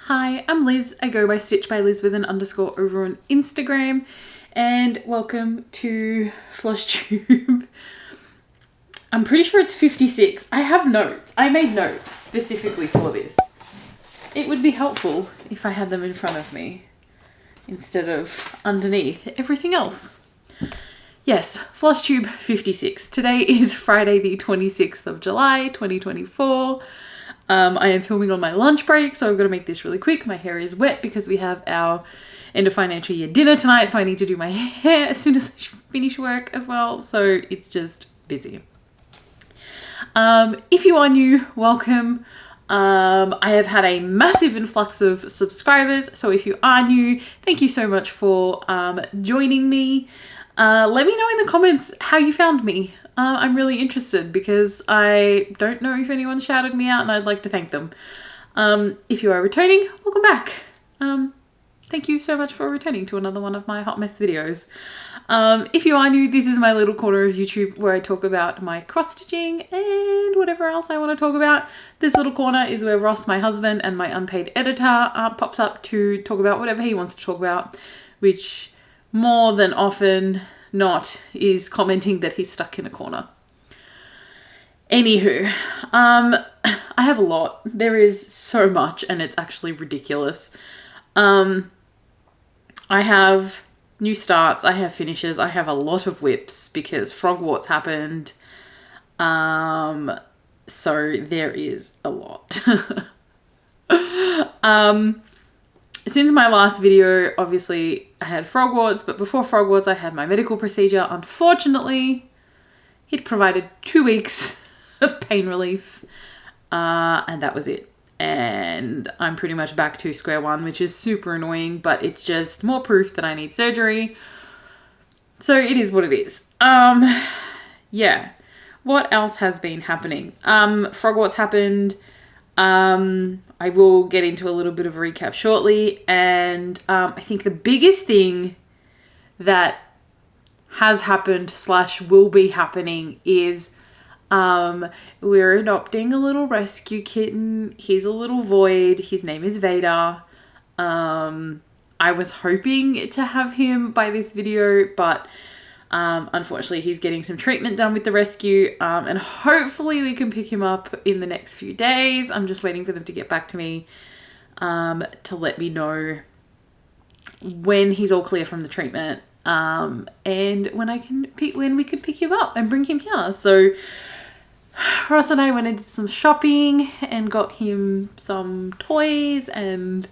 Hi, I'm Liz. I go by Stitch by Liz with an underscore over on Instagram, and welcome to Flosstube. I'm pretty sure it's 56. I have notes. I made notes specifically for this. It would be helpful if I had them in front of me instead of underneath everything else. Yes, Flosstube 56. Today is Friday the 26th of July 2024. I am filming on my lunch break, so I've got to make this really quick. My hair is wet because we have our end of financial year dinner tonight, so I need to do my hair as soon as I finish work as well, so it's just busy. If you are new, welcome. I have had a massive influx of subscribers, so if you are new, thank you so much for joining me. Let me know in the comments how you found me. I'm really interested because I don't know if anyone shouted me out and I'd like to thank them. If you are returning, welcome back. Thank you so much for returning to another one of my hot mess videos. If you are new, this is my little corner of YouTube where I talk about my cross stitching and whatever else I want to talk about. This little corner is where Ross, my husband, and my unpaid editor pops up to talk about whatever he wants to talk about, which more than often not is commenting that he's stuck in a corner. Anywho, I have a lot. There is so much and it's actually ridiculous. I have new starts, I have finishes, I have a lot of whips because Frogwarts happened. So there is a lot. Since my last video, obviously I had Frogwarts, but before Frogwarts I had my medical procedure. Unfortunately, it provided 2 weeks of pain relief, and that was it. And I'm pretty much back to square one, which is super annoying, but it's just more proof that I need surgery. So it is what it is. Yeah. What else has been happening? Frogwarts happened. I will get into a little bit of a recap shortly, and I think the biggest thing that has happened / will be happening is we're adopting a little rescue kitten. He's a little void. His name is Vader. I was hoping to have him by this video, but unfortunately he's getting some treatment done with the rescue, and hopefully we can pick him up in the next few days. I'm just waiting for them to get back to me to let me know when he's all clear from the treatment, and when we could pick him up and bring him here. So Ross and I went and did some shopping and got him some toys and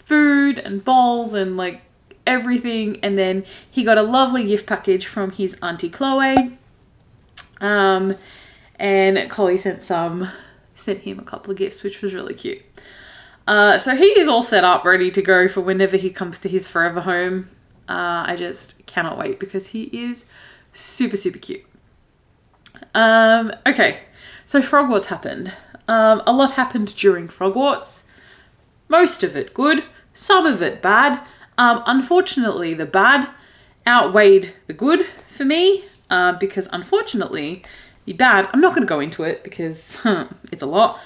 food and bowls and like everything, and then he got a lovely gift package from his auntie Chloe, and Chloe sent him a couple of gifts, which was really cute. So he is all set up, ready to go for whenever he comes to his forever home. I just cannot wait because he is super cute. Okay, so Frogwarts happened. A lot happened during Frogwarts. Most of it good, some of it bad. Unfortunately, the bad outweighed the good for me, because unfortunately, the bad, I'm not going to go into it because it's a lot.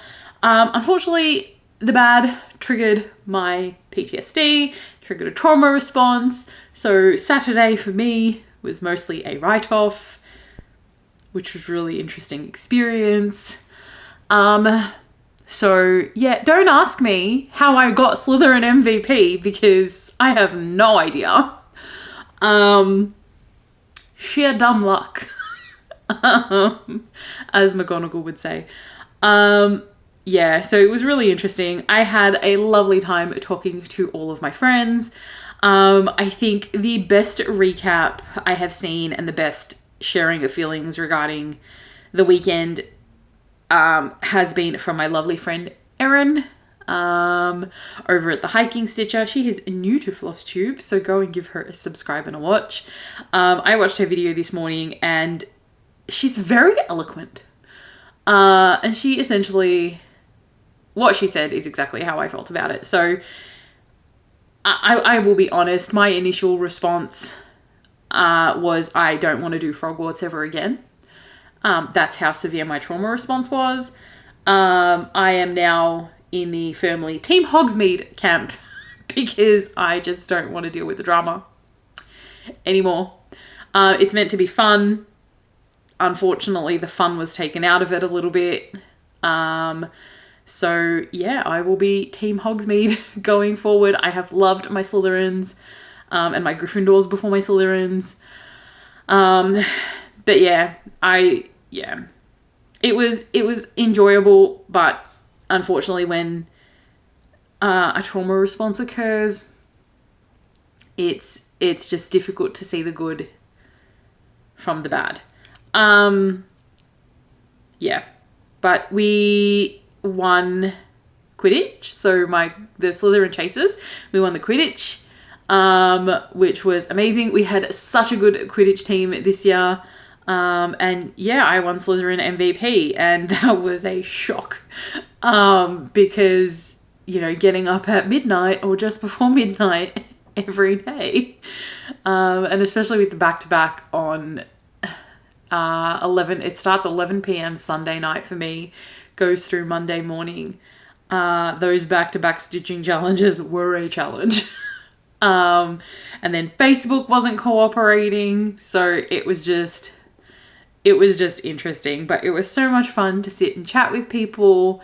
Unfortunately, the bad triggered my PTSD, triggered a trauma response. So Saturday for me was mostly a write-off, which was really interesting experience. So yeah, don't ask me how I got Slytherin MVP because I have no idea. Sheer dumb luck, as McGonagall would say. Yeah, so it was really interesting. I had a lovely time talking to all of my friends. I think the best recap I have seen and the best sharing of feelings regarding the weekend has been from my lovely friend Erin over at the Hiking Stitcher. She is new to Flosstube, so go and give her a subscribe and a watch. I watched her video this morning and she's very eloquent, and she essentially, what she said is exactly how I felt about it. So I will be honest, my initial response was I don't want to do Frogwarts ever again. That's how severe my trauma response was. I am now in the firmly Team Hogsmeade camp because I just don't want to deal with the drama anymore. It's meant to be fun. Unfortunately, the fun was taken out of it a little bit. So yeah, I will be Team Hogsmeade going forward. I have loved my Slytherins and my Gryffindors before my Slytherins. But yeah, it was enjoyable, but unfortunately when a trauma response occurs, it's just difficult to see the good from the bad. Yeah, but we won Quidditch. So the Slytherin Chasers, we won the Quidditch, which was amazing. We had such a good Quidditch team this year. And yeah, I won Slytherin MVP, and that was a shock. Because, you know, getting up at midnight or just before midnight every day, and especially with the back-to-back on 11, it starts 11 p.m. Sunday night for me, goes through Monday morning. Those back-to-back stitching challenges were a challenge. And then Facebook wasn't cooperating, so it was just interesting, but it was so much fun to sit and chat with people.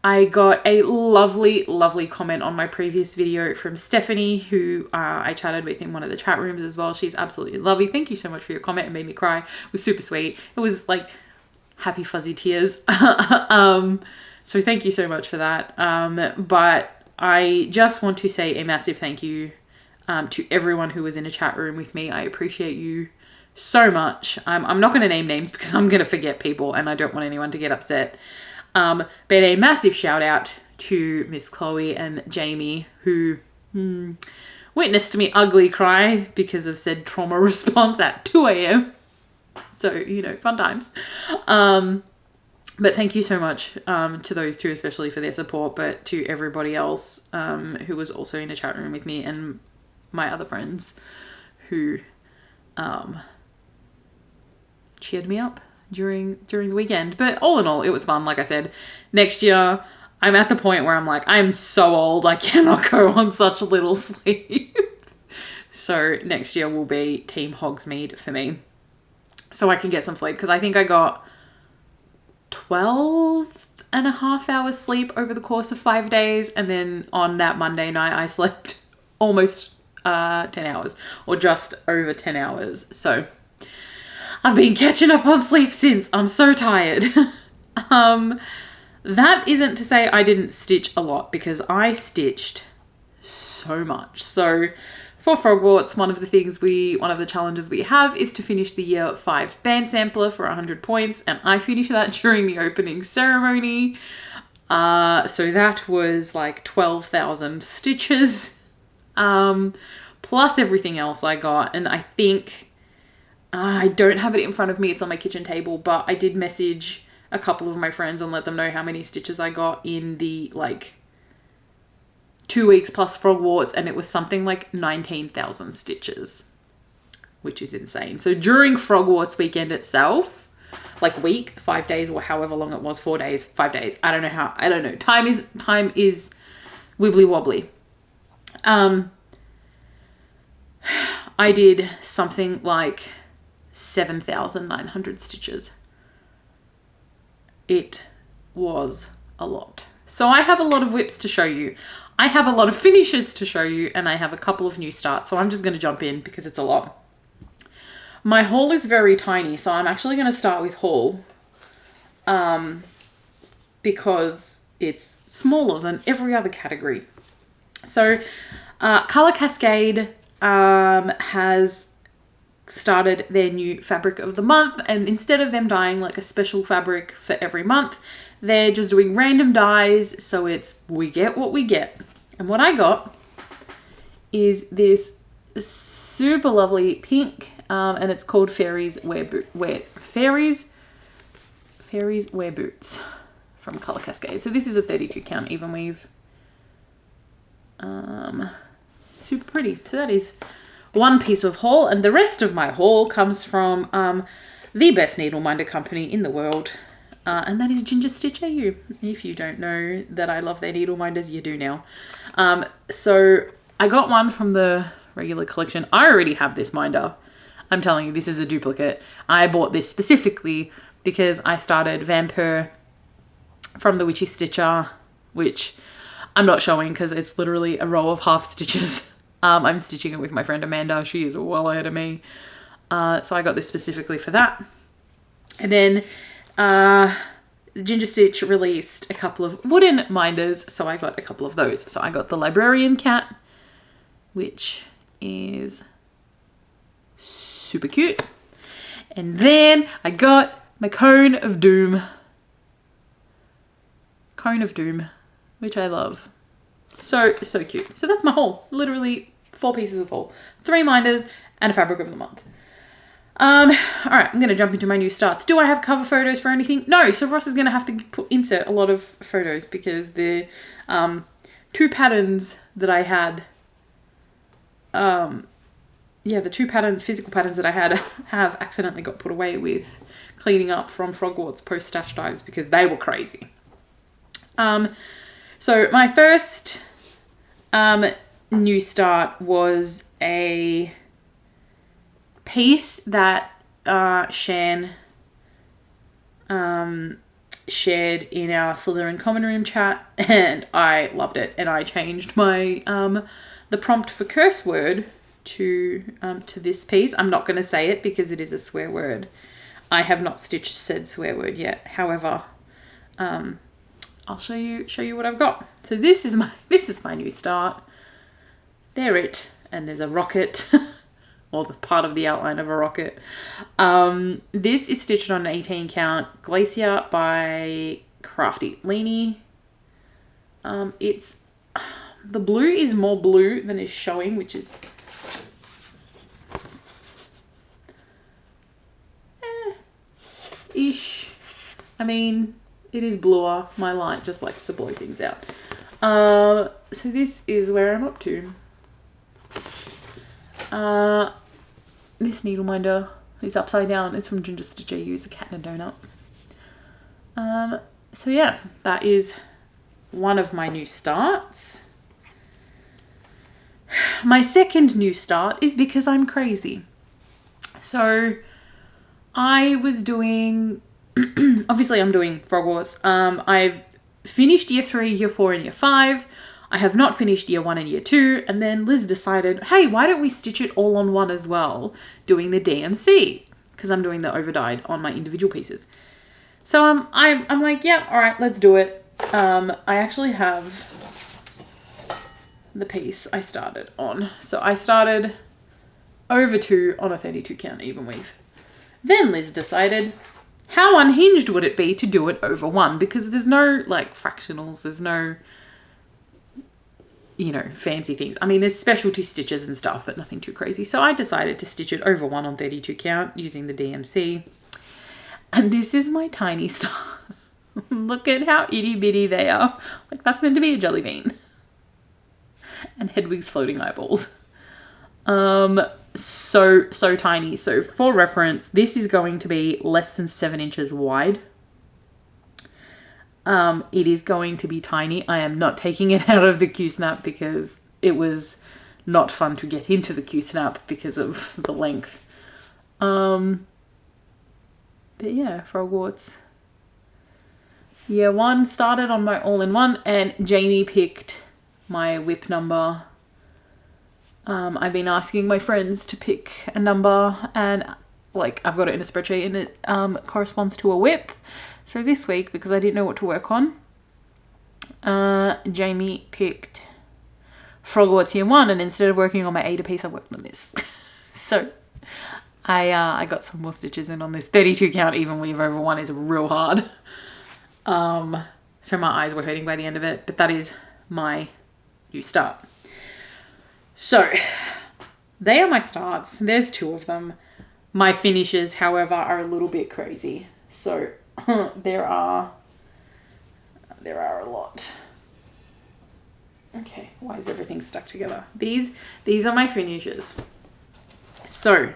I got a lovely comment on my previous video from Stephanie, who I chatted with in one of the chat rooms as well. She's absolutely lovely. Thank you so much for your comment. It made me cry. It was super sweet. It was like happy fuzzy tears. So thank you so much for that. But I just want to say a massive thank you to everyone who was in a chat room with me. I appreciate you so much. I'm not going to name names because I'm going to forget people and I don't want anyone to get upset. But a massive shout out to Miss Chloe and Jamie, who witnessed me ugly cry because of said trauma response at 2 a.m. So, you know, fun times. But thank you so much to those two, especially for their support, but to everybody else who was also in a chat room with me and my other friends who cheered me up during the weekend. But all in all, it was fun. Like I said, next year I'm at the point where I'm like, I'm so old, I cannot go on such little sleep. So next year will be Team Hogsmeade for me, so I can get some sleep, because I think I got 12.5 hours sleep over the course of 5 days, and then on that Monday night I slept almost 10 hours, or just over 10 hours. So I've been catching up on sleep since. I'm so tired. That isn't to say I didn't stitch a lot, because I stitched so much. So for Frogwarts, one of the challenges we have is to finish the year 5 band sampler for 100 points, and I finished that during the opening ceremony. So that was like 12,000 stitches, plus everything else I got. And I think I don't have it in front of me, it's on my kitchen table, but I did message a couple of my friends and let them know how many stitches I got in the like 2 weeks plus Frogwarts, and it was something like 19,000 stitches, which is insane. So during Frogwarts weekend itself, like 5 days, or however long it was, 4 days, 5 days, I don't know. Time is wibbly wobbly. I did something like 7,900 stitches. It was a lot. So I have a lot of whips to show you. I have a lot of finishes to show you, and I have a couple of new starts. So I'm just going to jump in because it's a lot. My haul is very tiny, so I'm actually going to start with haul because it's smaller than every other category. So Colour Cascade has started their new fabric of the month, and instead of them dyeing like a special fabric for every month, they're just doing random dyes, so it's we get what we get. And what I got is this super lovely pink, and it's called Fairies Wear Boots from Colour Cascade. So this is a 32 count even weave. Super pretty. So that is one piece of haul, and the rest of my haul comes from the best needle minder company in the world, and that is Ginger Stitch AU. If you don't know that I love their needle minders, you do now. So I got one from the regular collection. I already have this minder. I'm telling you, this is a duplicate. I bought this specifically because I started Vampire from the Witchy Stitcher, which I'm not showing because it's literally a row of half stitches. I'm stitching it with my friend Amanda. She is well ahead of me. So I got this specifically for that. And then Ginger Stitch released a couple of wooden minders, so I got a couple of those. So I got the Librarian Cat, which is super cute. And then I got my Cone of Doom. Cone of Doom, which I love. So cute. So that's my haul. Literally 4 pieces of haul. 3 minders and a fabric of the month. All right, I'm going to jump into my new starts. Do I have cover photos for anything? No, so Ross is going to have to insert a lot of photos because the 2 patterns that I had, the 2 patterns, physical patterns that I had have accidentally got put away with cleaning up from Frogwarts post stash dives because they were crazy. So my first new start was a piece that Shan shared in our Slytherin common room chat, and I loved it, and I changed my the prompt for curse word to this piece. I'm not going to say it because it is a swear word. I have not stitched said swear word yet. However, I'll show you what I've got. So this is my new start. There it, and there's a rocket. Or the part of the outline of a rocket. This is stitched on an 18 count Glacier by Crafty Leanie. It's the blue is more blue than is showing, which is ish. I mean, it is bluer. My light just likes to blow things out. So this is where I'm up to. This needle minder is upside down. It's from Ginger Stitch AU. It's a cat and a donut. So yeah, that is one of my new starts. My second new start is because I'm crazy. So I was doing, obviously I'm doing Frogwarts. I've finished year 3, year 4, and year 5. I have not finished year 1 and year 2, and then Liz decided, hey, why don't we stitch it all on one as well, doing the DMC, because I'm doing the overdyed on my individual pieces. So I'm like, yeah, all right, let's do it. I actually have the piece I started on. So I started over 2 on a 32 count even weave. Then Liz decided, how unhinged would it be to do it over 1, because there's no like fractionals, there's no, you know, fancy things. I mean, there's specialty stitches and stuff, but nothing too crazy. So I decided to stitch it over 1 on 32 count using the DMC. And this is my tiny star. Look at how itty bitty they are. Like, that's meant to be a jelly bean. And Hedwig's floating eyeballs. So tiny. So for reference, this is going to be less than 7 inches wide. It is going to be tiny. I am not taking it out of the Q-snap because it was not fun to get into the Q-snap because of the length. But yeah, Frogwarts. Year 1 started on my all-in-one, and Jamie picked my whip number. I've been asking my friends to pick a number, and like I've got it in a spreadsheet, and it corresponds to a whip. So this week, because I didn't know what to work on, Jamie picked Frogwarts Year 1, and instead of working on my Ada piece, I worked on this. So I got some more stitches in on this. 32 count even weave over 1 is real hard. So my eyes were hurting by the end of it, but that is my new start. So they are my starts. There's 2 of them. My finishes, however, are a little bit crazy. So there are a lot. Okay, why is everything stuck together? These are my finishes. So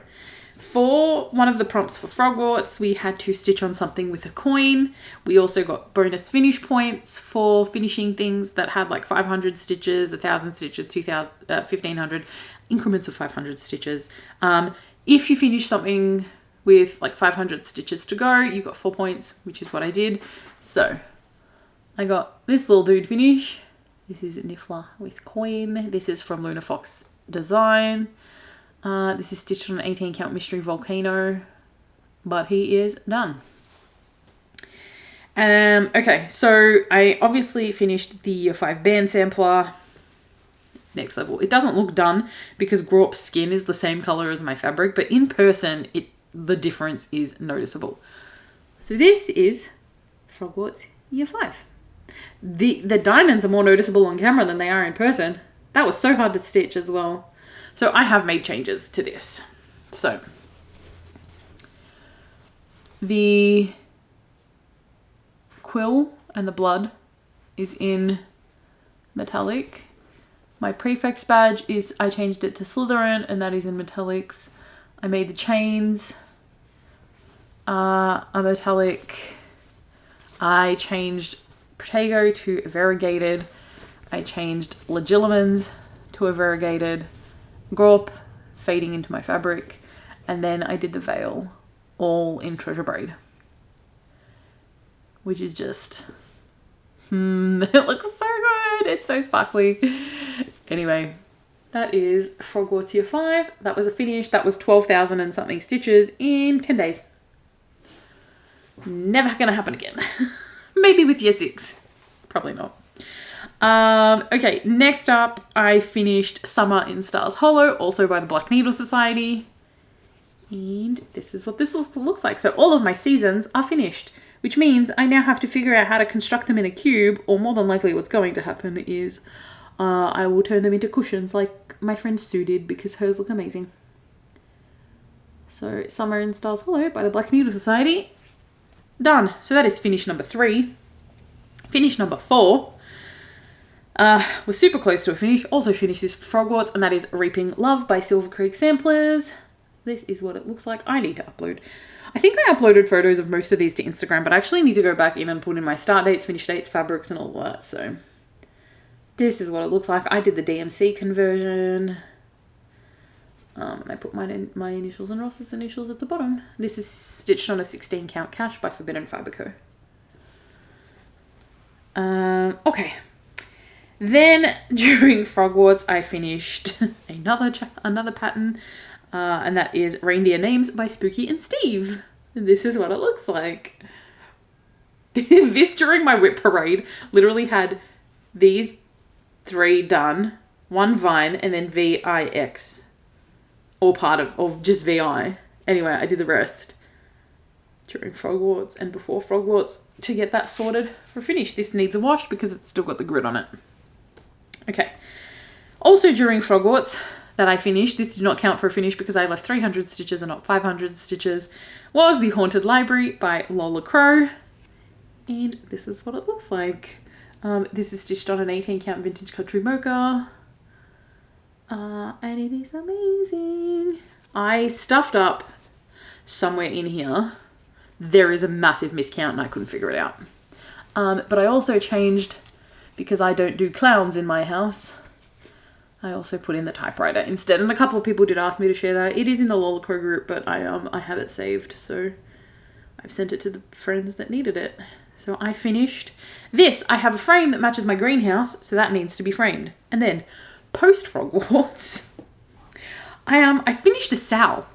For one of the prompts for Frogwarts, we had to stitch on something with a coin. We also got bonus finish points for finishing things that had like 500 stitches, 1,000 stitches, 2,000, 1,500, increments of 500 stitches. If you finish something with like 500 stitches to go, you got 4 points, which is what I did. So I got this little dude finish. This is Niffler with coin. This is from Luna Fox Design. This is stitched on an 18 count mystery volcano, but he is done. Okay, so I obviously finished the Year 5 band sampler. Next level. It doesn't look done because Grawp's skin is the same color as my fabric, but in person, the difference is noticeable. So this is Frogwarts Year 5. The diamonds are more noticeable on camera than they are in person. That was so hard to stitch as well. So I have made changes to this. So the quill and the blood is in metallic. My prefix badge is, I changed it to Slytherin, and that is in metallics. I made the chains a metallic. I changed Protego to variegated. I changed Legilimens to a variegated. Grawp fading into my fabric, and then I did the veil all in treasure braid, which is just it looks so good. It's so sparkly. Anyway, that is Frogwarts Year 5. That was a finish. That was 12,000 and something stitches in 10 days. Never gonna happen again. Maybe with Year 6, probably not. Okay, next up, I finished Summer in Stars Hollow, also by the Black Needle Society. And this is what this looks like. So all of my seasons are finished, which means I now have to figure out how to construct them in a cube, or more than likely what's going to happen is I will turn them into cushions like my friend Sue did, because hers look amazing. So Summer in Stars Hollow by the Black Needle Society. Done. So that is finish number 3. Finish number 4. We're super close to a finish. Also finished this Frogwarts, and that is Reaping Love by Silver Creek Samplers. This is what it looks like. I need to upload. I think I uploaded photos of most of these to Instagram, but I actually need to go back in and put in my start dates, finish dates, fabrics, and all that. So this is what it looks like. I did the DMC conversion. And I put my initials and Ross's initials at the bottom. This is stitched on a 16 count cache by Forbidden Fibre Co. Okay. Then during Frogwarts, I finished another pattern, and that is Reindeer Names by Spooky and Steve. And this is what it looks like. This during my whip parade literally had these 3 done, 1 vine, and then VIX, all part of just VI. Anyway, I did the rest during Frogwarts and before Frogwarts to get that sorted for finish. This needs a wash because it's still got the grid on it. Okay, also during Frogwarts that I finished, this did not count for a finish because I left 300 stitches and not 500 stitches, was The Haunted Library by Lola Crow. And this is what it looks like. This is stitched on an 18 count vintage country mocha. And it is amazing. I stuffed up somewhere in here. There is a massive miscount and I couldn't figure it out. But I also changed, because I don't do clowns in my house, I also put in the typewriter instead. And a couple of people did ask me to share that. It is in the Lola Crow group, but I have it saved, so I've sent it to the friends that needed it. So I finished this. I have a frame that matches my greenhouse, so that needs to be framed. And then post Frogwarts, I finished a Sal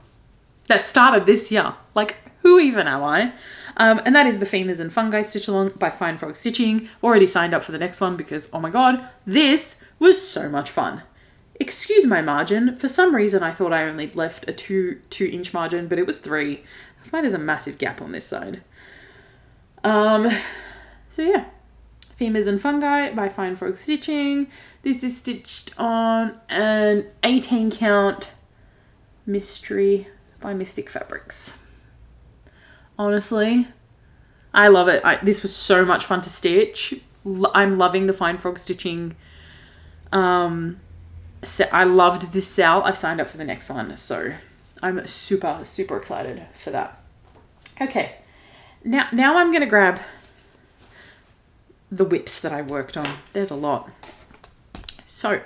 that started this year. Like, who even am I? And that is the Femurs and Fungi Stitch Along by Fine Frog Stitching. Already signed up for the next one because, oh my god, this was so much fun. Excuse my margin. For some reason, I thought I only left a 2-inch margin, but it was 3. That's why there's a massive gap on this side. So yeah, Femurs and Fungi by Fine Frog Stitching. This is stitched on an 18 count mystery by Mystic Fabrics. Honestly, I love it. This was so much fun to stitch. I'm loving the Fine Frog Stitching. I loved this Sal. I've signed up for the next one, so I'm super, super excited for that. Okay, now I'm going to grab the whips that I worked on. There's a lot. So,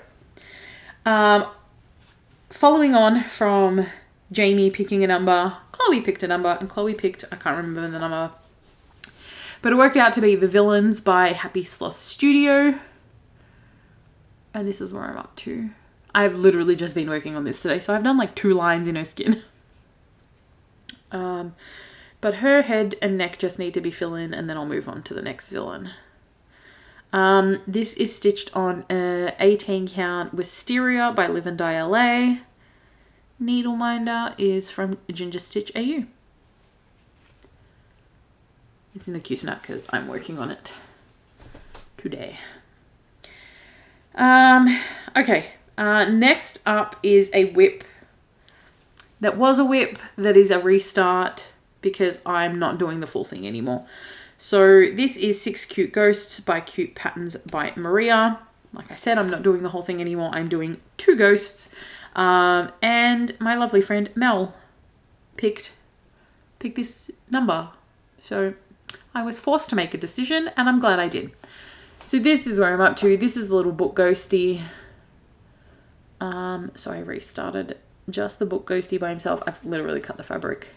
following on from Jamie picking a number, Chloe picked a number, and Chloe picked, I can't remember the number, but it worked out to be The Villains by Happy Sloth Studio. And this is where I'm up to. I've literally just been working on this today, so I've done like 2 lines in her skin. But her head and neck just need to be fill in, and then I'll move on to the next villain. This is stitched on a 18 count Wisteria by Live and Die LA. Needle minder is from Ginger Stitch AU. It's in the Q-Snap because I'm working on it today. Okay. Next up is a whip that was a whip that is a restart because I'm not doing the full thing anymore. So this is 6 Cute Ghosts by Cute Patterns by Maria. Like I said, I'm not doing the whole thing anymore. I'm doing 2 ghosts. And my lovely friend Mel picked this number. So I was forced to make a decision, and I'm glad I did. So this is where I'm up to. This is the little book ghosty. So I restarted just the book ghosty by himself. I've literally cut the fabric.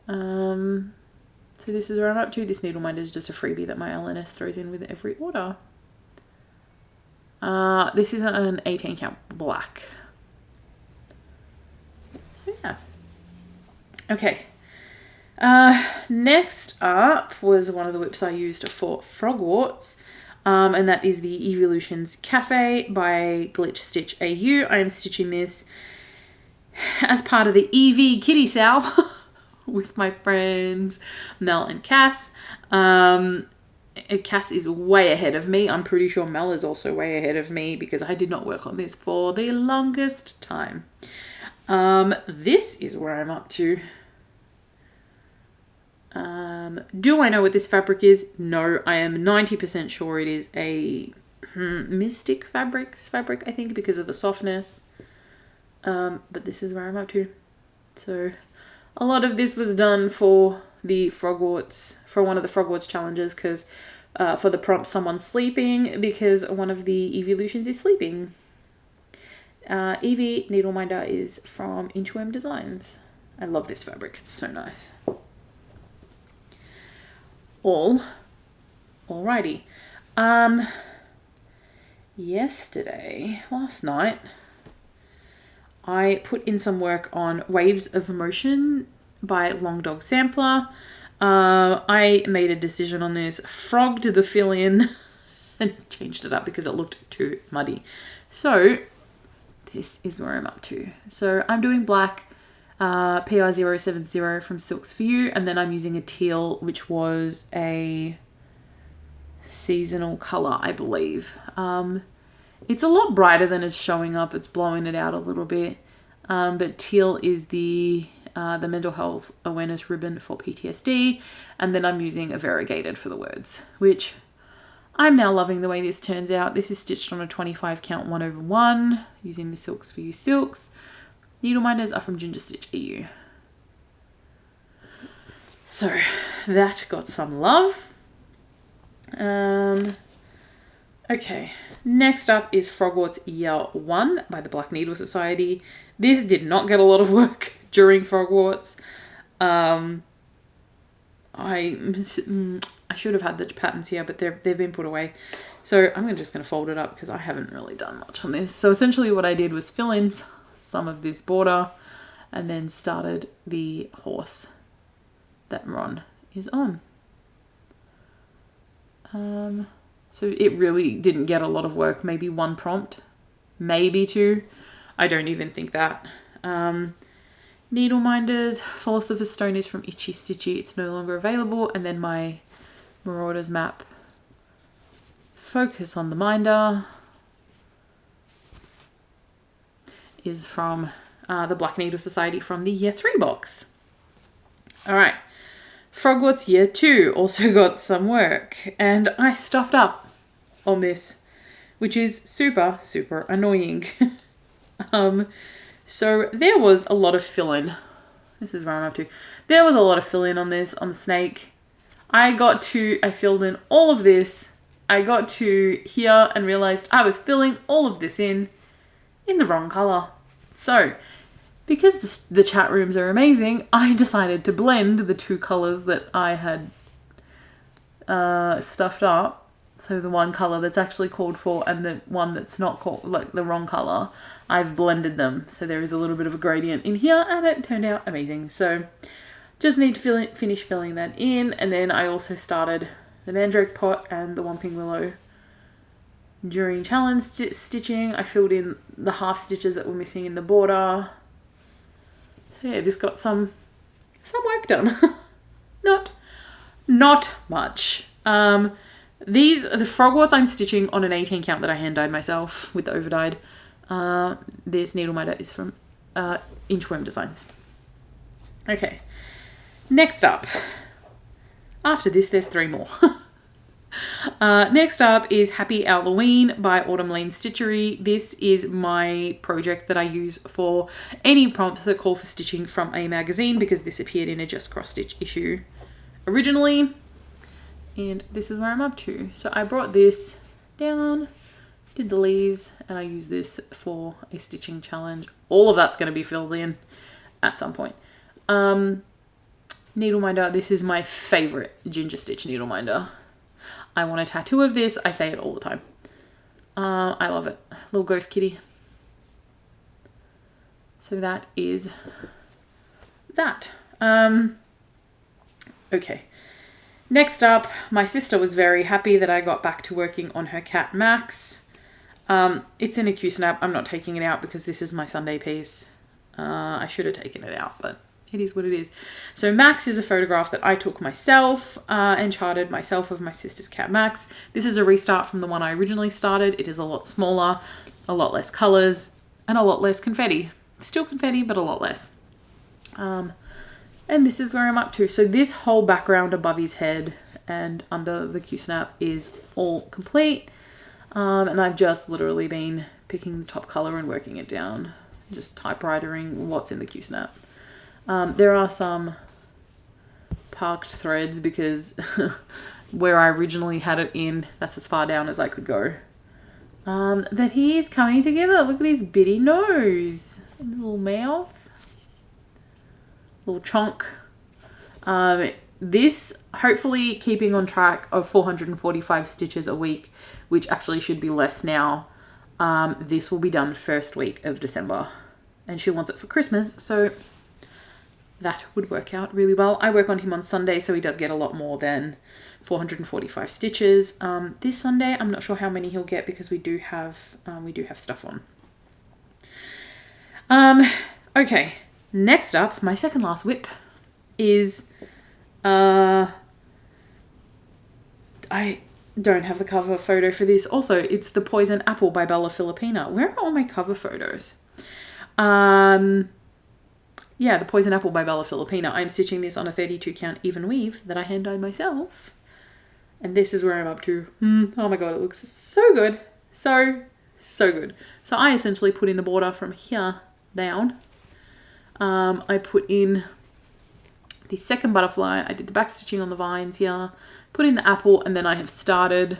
So this is where I'm up to. This needle minder is just a freebie that my LNS throws in with every order. This is an 18 count black. So yeah. Okay. Next up was one of the whips I used for Frogwarts. And that is the Evolutions Cafe by Glitch Stitch AU. I am stitching this as part of the EV Kitty Sal with my friends Mel and Cass. Cass is way ahead of me. I'm pretty sure Mel is also way ahead of me because I did not work on this for the longest time. This is where I'm up to. Do I know what this fabric is? No, I am 90% sure it is a Mystic Fabrics fabric, I think, because of the softness. But this is where I'm up to. So a lot of this was done for the Frogwarts, for one of the Frogwarts challenges, because for the prompt someone's sleeping, because one of the evolutions is sleeping. Evie Needle Minder is from Inchworm Designs. I love this fabric, it's so nice. Alrighty. Last night, I put in some work on Waves of Emotion by Long Dog Sampler. I made a decision on this, frogged the fill-in, and changed it up because it looked too muddy. So, this is where I'm up to. So, I'm doing black, PR070 from Silks For You, and then I'm using a teal, which was a seasonal color, I believe. It's a lot brighter than it's showing up. It's blowing it out a little bit. But teal is the mental health awareness ribbon for PTSD, and then I'm using a variegated for the words, which I'm now loving the way this turns out. This is stitched on a 25 count 1/1 using the Silks For You silks. Needle minders are from Ginger Stitch EU. So that got some love. Okay, next up is Frogwarts Year 1 by the Black Needle Society. This did not get a lot of work during Frogwarts. I should have had the patterns here, but they've been put away. So I'm just going to fold it up because I haven't really done much on this. So essentially what I did was fill in some of this border and then started the horse that Ron is on. So it really didn't get a lot of work, maybe 1 prompt, maybe 2. I don't even think that. Needle minders, Philosopher's Stone is from Itchy Stitchy, it's no longer available. And then my Marauders map, Focus on the Minder, is from the Black Needle Society from the Year 3 box. Alright, Frogwarts Year 2 also got some work, and I stuffed up on this, which is super, super annoying. So there was a lot of fill-in. This is where I'm up to. There was a lot of fill-in on this, on the snake. I filled in all of this. I got to here and realized I was filling all of this in the wrong color. So, because the chat rooms are amazing, I decided to blend the two colors that I had stuffed up. So the one color that's actually called for and the one that's not called, like the wrong color, I've blended them. So there is a little bit of a gradient in here and it turned out amazing. So just need to finish filling that in. And then I also started the mandrake pot and the Whomping Willow during challenge stitching. I filled in the half stitches that were missing in the border. So yeah, this got some work done. Not much. The Frogwarts I'm stitching on an 18 count that I hand dyed myself with the overdyed. This needle minder is from Inchworm Designs. Okay, next up. After this, there's 3 more. Next up is Happy Halloween by Autumn Lane Stitchery. This is my project that I use for any prompts that call for stitching from a magazine, because this appeared in a Just Cross Stitch issue originally. And this is where I'm up to. So I brought this down, did the leaves, and I use this for a stitching challenge. All of that's going to be filled in at some point. Needle minder. This is my favorite Ginger Stitch needle minder. I want a tattoo of this. I say it all the time. I love it. Little ghost kitty. So that is that. Okay. Next up, my sister was very happy that I got back to working on her cat Max. It's in a Q-snap. I'm not taking it out because this is my Sunday piece. I should have taken it out, but it is what it is. So Max is a photograph that I took myself and charted myself of my sister's cat Max. This is a restart from the one I originally started. It is a lot smaller, a lot less colors, and a lot less confetti. Still confetti, but a lot less. And this is where I'm up to. So this whole background above his head and under the Q-snap is all complete. And I've just literally been picking the top color and working it down. Just typewritering what's in the Q-snap. There are some parked threads because where I originally had it in, that's as far down as I could go. But he is coming together. Look at his bitty nose. And little mouth. Little chonk. This, hopefully keeping on track of 445 stitches a week, which actually should be less now. This will be done first week of December. And she wants it for Christmas, so that would work out really well. I work on him on Sunday, so he does get a lot more than 445 stitches. This Sunday, I'm not sure how many he'll get because we do have stuff on. Okay, next up, my second last whip is I don't have the cover photo for this. Also, it's The Poison Apple by Bella Filipina. Where are all my cover photos? Yeah, The Poison Apple by Bella Filipina. I'm stitching this on a 32 count even weave that I hand dyed myself. And this is where I'm up to. Oh my god, it looks so good. So good. So I essentially put in the border from here down. I put in the second butterfly. I did the back stitching on the vines here. Put in the apple, and then I have started.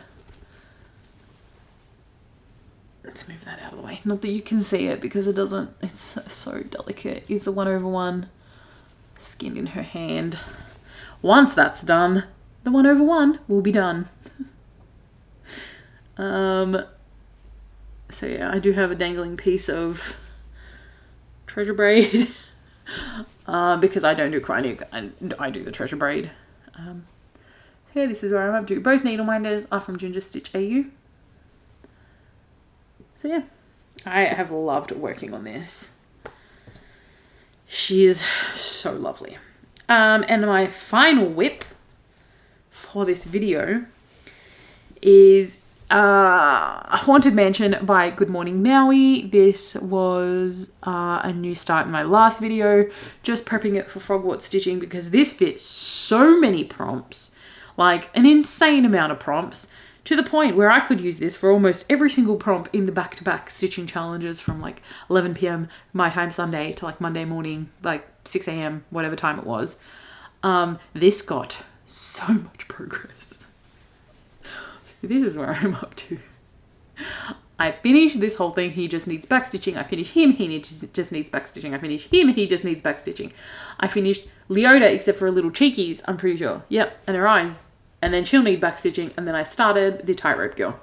Let's move that out of the way. Not that you can see it because it doesn't, it's so delicate. Is the 1/1 skinned in her hand. Once that's done, the 1/1 will be done. So yeah, I do have a dangling piece of treasure braid because I don't do cryonic, I do the treasure braid. Yeah, this is where I'm up to. Both needle minders are from Ginger Stitch AU. So yeah, I have loved working on this. She is so lovely. And my final whip for this video is Haunted Mansion by Good Morning Maui. This was a new start in my last video, just prepping it for Frogwarts stitching because this fits so many prompts, like an insane amount of prompts, to the point where I could use this for almost every single prompt in the back-to-back stitching challenges from like 11 p.m. my time Sunday to like Monday morning, like 6 a.m., whatever time it was. This got so much progress. This is where I'm up to. I finished this whole thing. He just needs backstitching. I finished him. Just needs backstitching. I finished him. He just needs backstitching. I finished Leota except for a little cheekies, I'm pretty sure. Yep, and her eyes. And then she'll need backstitching. And then I started the tightrope girl.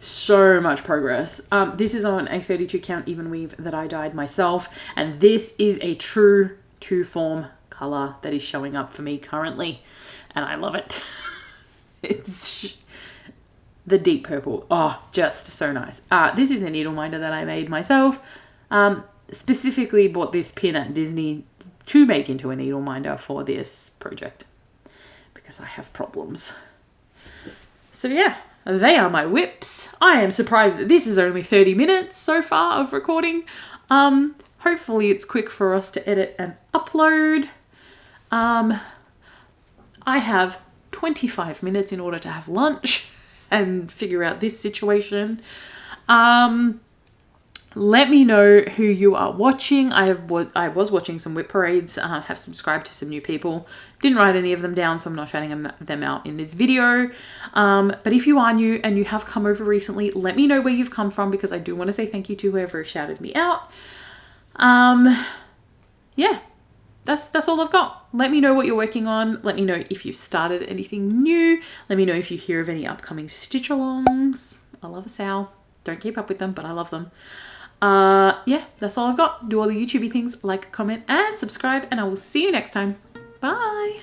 So much progress. This is on a 32 count even weave that I dyed myself. And this is a true two-form color that is showing up for me currently. And I love it. It's the deep purple. Oh, just so nice. This is a needle minder that I made myself. Specifically bought this pin at Disney to make into a needle minder for this project because I have problems. So yeah, they are my whips. I am surprised that this is only 30 minutes so far of recording. Hopefully it's quick for us to edit and upload. I have 25 minutes in order to have lunch and figure out this situation. Let me know who you are watching. I was watching some whip parades. Have subscribed to some new people. Didn't write any of them down, so I'm not shouting them out in this video. But if you are new and you have come over recently, let me know where you've come from because I do want to say thank you to whoever shouted me out. Yeah. That's all I've got. Let me know what you're working on. Let me know if you've started anything new. Let me know if you hear of any upcoming stitch alongs. I love a sow. Don't keep up with them, but I love them. Yeah, that's all I've got. Do all the YouTubey things, like, comment, and subscribe, and I will see you next time. Bye.